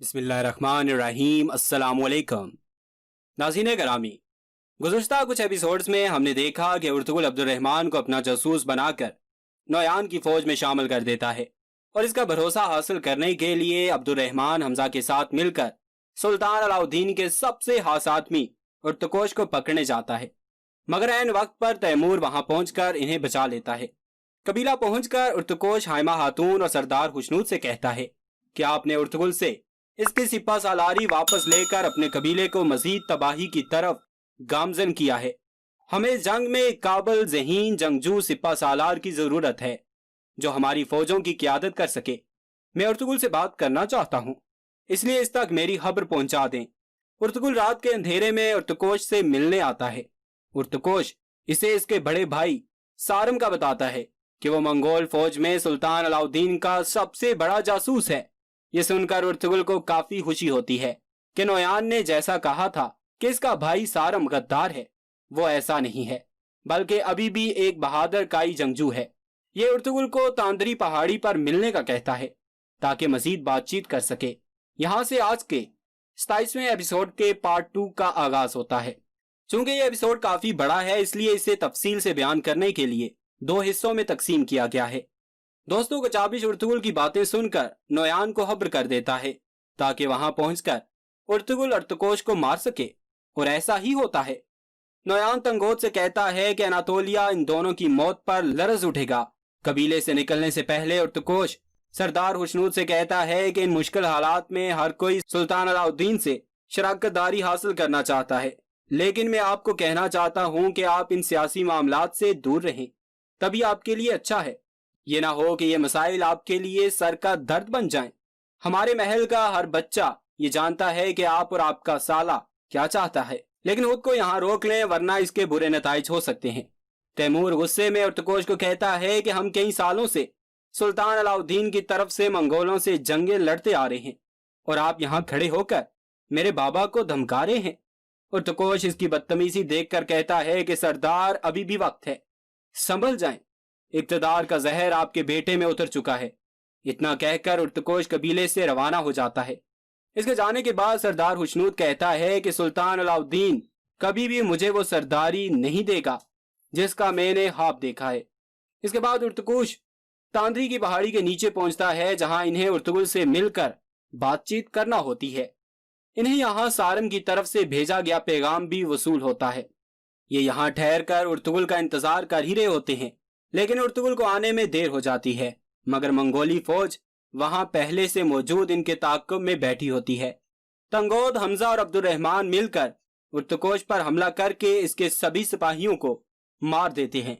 बिस्मिल्लाहिर्रहमानिर्रहीम। अस्सलाम वालेकुम नाज़रीन करामी, गुज़श्ता कुछ एपिसोड्स में हमने देखा कि उर्तुगुल अब्दुर्रहमान को अपना जासूस बनाकर नौयान की फौज में शामिल कर देता है और इसका भरोसा हासिल करने के लिए अब्दुर्रहमान हमजा के साथ मिलकर सुल्तान अलाउद्दीन के सबसे खास आदमी उर्तकोश को पकड़ने जाता है। मगर ऐन वक्त पर तैमूर वहां पहुंचकर इन्हें बचा लेता है। कबीला पहुंचकर उर्तकोश हाइमा खातून और सरदार खुशनूद से कहता है कि आपने उर्तुगुल से इसकी सिपा सालारी वापस लेकर अपने कबीले को मजीद तबाही की तरफ गामजन किया है। हमें जंग में काबिल ज़हीन जंगजू सिपा सालार की जरूरत है जो हमारी फौजों की क़ियादत कर सके। मैं उर्तुगुल से बात करना चाहता हूँ, इसलिए इस तक मेरी खबर पहुंचा दें। उर्तुगुल रात के अंधेरे में उर्तकोश से मिलने आता है। उर्तकोश इसे इसके बड़े भाई सारम का बताता है कि वो मंगोल फौज में सुल्तान अलाउद्दीन का सबसे बड़ा जासूस है। ये सुनकर उर्तुगुल को काफी खुशी होती है कि नौयान ने जैसा कहा था कि इसका भाई सारम गद्दार है, वो ऐसा नहीं है, बल्कि अभी भी एक बहादुर काई जंगजू है। ये उर्तुगुल को तांदरी पहाड़ी पर मिलने का कहता है ताकि मजीद बातचीत कर सके। यहाँ से आज के 27वें एपिसोड के पार्ट 2 का आगाज होता है। चूंकि ये एपिसोड काफी बड़ा है, इसलिए इसे तफसील से बयान करने के लिए 2 हिस्सों में तकसीम किया गया है। दोस्तों, कचाबिश उर्तुगुल की बातें सुनकर नौयान को खबर कर देता है ताकि वहां पहुंचकर उर्तुगुल उर्तकोश को मार सके, और ऐसा ही होता है। नौयान तंगोद से कहता है कि अनातोलिया इन दोनों की मौत पर लरज उठेगा। कबीले से निकलने से पहले उर्तकोश सरदार खुशनूद से कहता है कि इन मुश्किल हालात में हर कोई सुल्तान अलाउद्दीन से शराकतदारी हासिल करना चाहता है, लेकिन मैं आपको कहना चाहता हूँ कि आप इन सियासी मामलात से दूर रहें, तभी आपके लिए अच्छा है। ये ना हो कि ये मसाइल आपके लिए सर का दर्द बन जाएं। हमारे महल का हर बच्चा ये जानता है कि आप और आपका साला क्या चाहता है, लेकिन खुद को यहाँ रोक लें वरना इसके बुरे नताइज हो सकते हैं। तैमूर गुस्से में उर्तकोश को कहता है कि हम कई सालों से सुल्तान अलाउद्दीन की तरफ से मंगोलों से जंगें लड़ते आ रहे हैं और आप यहाँ खड़े होकर मेरे बाबा को धमका रहे हैं। उर्तकोश इसकी बदतमीजी देखकर कहता है कि सरदार, अभी भी वक्त है, संभल जाएं, इक्तदार का जहर आपके बेटे में उतर चुका है। इतना कहकर उर्तकोश कबीले से रवाना हो जाता है। इसके जाने के बाद सरदार खुशनूद कहता है कि सुल्तान अलाउद्दीन कभी भी मुझे वो सरदारी नहीं देगा जिसका मैंने ख्वाब देखा है। इसके बाद उर्तकोश तांदरी की पहाड़ी के नीचे पहुंचता है जहां इन्हें उर्तुगुल से मिलकर बातचीत करना होती है। इन्हें यहाँ सारम की तरफ से भेजा गया पैगाम भी वसूल होता है। ये यहाँ ठहर कर उर्तुगुल का इंतजार कर ही रहे होते हैं, लेकिन उर्तुगुल को आने में देर हो जाती है। मगर मंगोली फौज वहां पहले से मौजूद इनके ताक़ुब में बैठी होती है। तंगोद, हमजा और अब्दुर्रहमान मिलकर उर्तकोश पर हमला करके इसके सभी सिपाहियों को मार देते हैं।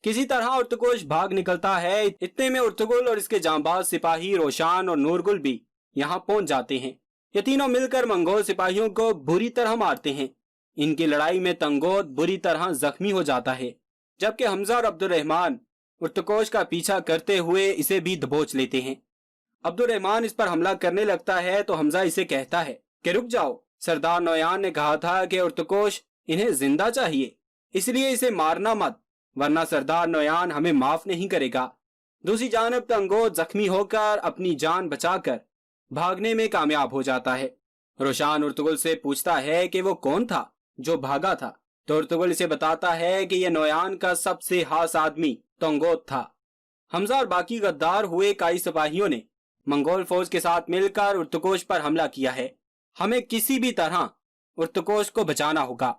किसी तरह उर्तकोश भाग निकलता है। इतने में उर्तुगुल और इसके जांबाज सिपाही रोशान और नूरगुल भी यहाँ पहुंच जाते हैं। ये तीनों मिलकर मंगोल सिपाहियों को बुरी तरह मारते हैं। इनकी लड़ाई में तंगोद बुरी तरह जख्मी हो जाता है, जबकि हमजा और अब्दुर्रहमान उर्तकोश का पीछा करते हुए इसे भी दबोच लेते हैं। अब्दुर्रहमान इस पर हमला करने लगता है तो हमजा इसे कहता है कि रुक जाओ, सरदार नौयान ने कहा था कि उर्तकोश इन्हें जिंदा चाहिए, इसलिए इसे मारना मत, वरना सरदार नौयान हमें माफ नहीं करेगा। दूसरी जानब तंगोद जख्मी होकर अपनी जान बचाकर भागने में कामयाब हो जाता है। रोशान उर्तुगुल से पूछता है कि वो कौन था जो भागा था, तो उर्तुगुल इसे बताता है कि यह नौयान का सबसे खास आदमी तंगोद था। हमजा और बाकी गद्दार हुए काई सिपाहियों ने मंगोल फौज के साथ मिलकर उर्तकोश पर हमला किया है। हमें किसी भी तरह उर्तकोश को बचाना होगा।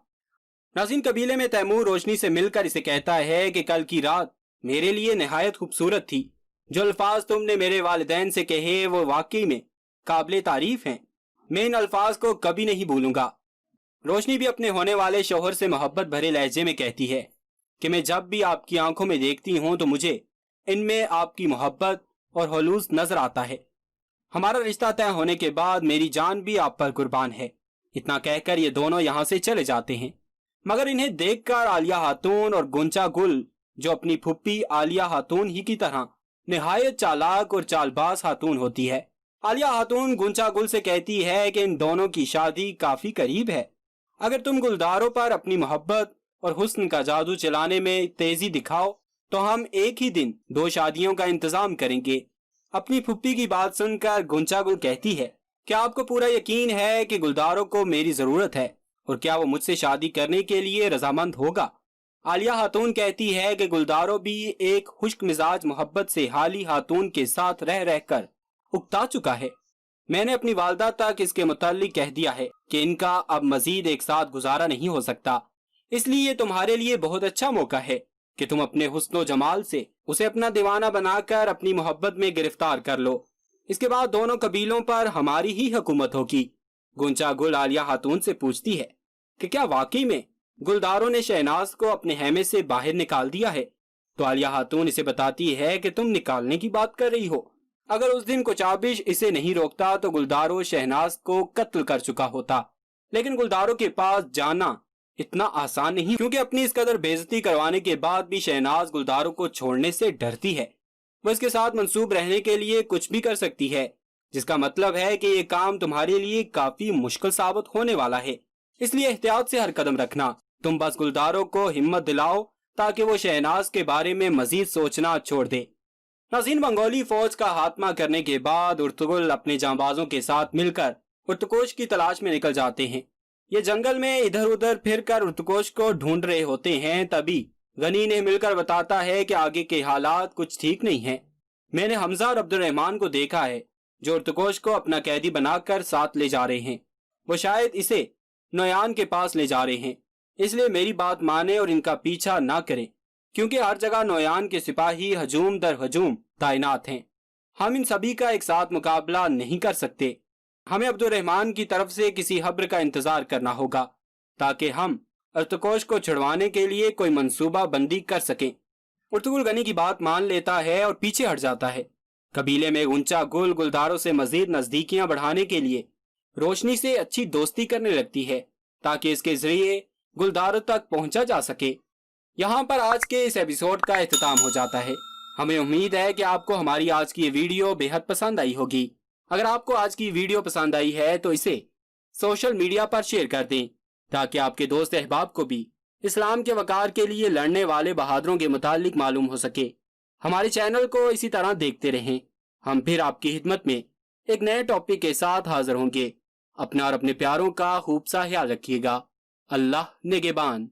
नाज़रीन, कबीले में तैमूर रोशनी से मिलकर इसे कहता है कि कल की रात मेरे लिए निहायत खूबसूरत थी। जो अल्फाज तुमने मेरे वालिदैन से कहे वो वाकई में काबिले तारीफ हैं। मैं इन अल्फाज को कभी नहीं भूलूंगा। रोशनी भी अपने होने वाले शौहर से मोहब्बत भरे लहजे में कहती है कि मैं जब भी आपकी आंखों में देखती हूँ तो मुझे इनमें आपकी मोहब्बत और हुलूस नजर आता है। हमारा रिश्ता तय होने के बाद मेरी जान भी आप पर कुर्बान है। इतना कहकर ये दोनों यहाँ से चले जाते हैं। मगर इन्हें देखकर आलिया खातून और गुंचा गुल, जो अपनी फुप्पी आलिया खातून ही की तरह निहायत चालाक और चालबाज खातून होती है, आलिया खातून गुंचा गुल से कहती है कि इन दोनों की शादी काफी करीब है। अगर तुम गुलदारों पर अपनी मोहब्बत और हुस्न का जादू चलाने में तेजी दिखाओ तो हम एक ही दिन 2 शादियों का इंतजाम करेंगे। अपनी फुप्पी की बात सुनकर गुंचा गुल कहती है क्या आपको पूरा यकीन है कि गुलदारों को मेरी जरूरत है और क्या वो मुझसे शादी करने के लिए रजामंद होगा? आलिया खातून कहती है कि गुलदारों भी एक खुश्क मिजाज मोहब्बत से हाली खातून के साथ रह रहकर उकता चुका है। मैंने अपनी वालदा तक इसके मुताल्लिक कह दिया है कि इनका अब मजीद एक साथ गुजारा नहीं हो सकता, इसलिए ये तुम्हारे लिए बहुत अच्छा मौका है कि तुम अपने हुस्न जमाल से उसे अपना दीवाना बनाकर अपनी मोहब्बत में गिरफ्तार कर लो। इसके बाद दोनों कबीलों पर हमारी ही हुकूमत होगी। गुंचा गुल आलिया खातून से पूछती है कि क्या वाकई में गुलदारों ने शहनाज को अपने हैमे से बाहर निकाल दिया है? तो आलिया खातून इसे बताती है कि तुम निकालने की बात कर रही हो। अगर उस दिन कुचाबिश इसे नहीं रोकता तो गुलदारों शहनाज को कत्ल कर चुका होता, लेकिन गुलदारों के पास जाना इतना आसान नहीं, क्योंकि अपनी इस कदर बेइज्जती करवाने के बाद भी शहनाज गुलदारों को छोड़ने से डरती है। वो इसके साथ मंसूब रहने के लिए कुछ भी कर सकती है, जिसका मतलब है कि ये काम तुम्हारे लिए काफी मुश्किल साबित होने वाला है। इसलिए एहतियात से हर कदम रखना। तुम बस गुलदारों को हिम्मत दिलाओ ताकि वो शहनाज के बारे में मजीद सोचना छोड़ दे। नाज़रीन, मंगोली फौज का खात्मा करने के बाद उर्तुगुल अपने जांबाजों के साथ मिलकर उर्तकोश की तलाश में निकल जाते हैं। ये जंगल में इधर उधर फिरकर उर्तकोश को ढूंढ रहे होते हैं, तभी गनी ने मिलकर बताता है कि आगे के हालात कुछ ठीक नहीं हैं। मैंने हमजा और अब्दुर्रहमान को देखा है जो उर्तकोश को अपना कैदी बनाकर साथ ले जा रहे हैं। वो शायद इसे नोयान के पास ले जा रहे हैं, इसलिए मेरी बात माने और इनका पीछा ना करें, क्योंकि हर जगह नोयान के सिपाही हजूम दर हजूम तैनात हैं। हम इन सभी का एक साथ मुकाबला नहीं कर सकते। हमें अब्दुर्रहमान की तरफ से किसी खबर का इंतजार करना होगा ताकि हम उर्तकोश को छुड़वाने के लिए कोई मंसूबा बंदी कर सकें। उर्तुगुल गनी की बात मान लेता है और पीछे हट जाता है। कबीले में गुंचा गुल गुलदारों से मजीद नजदीकियां बढ़ाने के लिए रोशनी से अच्छी दोस्ती करने लगती है ताकि इसके जरिए गुलदारों तक पहुंचा जा सके। यहाँ पर आज के इस एपिसोड का इख्तिताम हो जाता है। हमें उम्मीद है कि आपको हमारी आज की ये वीडियो बेहद पसंद आई होगी। अगर आपको आज की वीडियो पसंद आई है तो इसे सोशल मीडिया पर शेयर कर दें ताकि आपके दोस्त अहबाब को भी इस्लाम के वकार के लिए लड़ने वाले बहादुरों के मुतालिक मालूम हो सके। हमारे चैनल को इसी तरह देखते रहें। हम फिर आपकी खिदमत में एक नए टॉपिक के साथ हाजिर होंगे। अपना और अपने प्यारों का खूब सा ख्याल रखिएगा। अल्लाह निगहबान।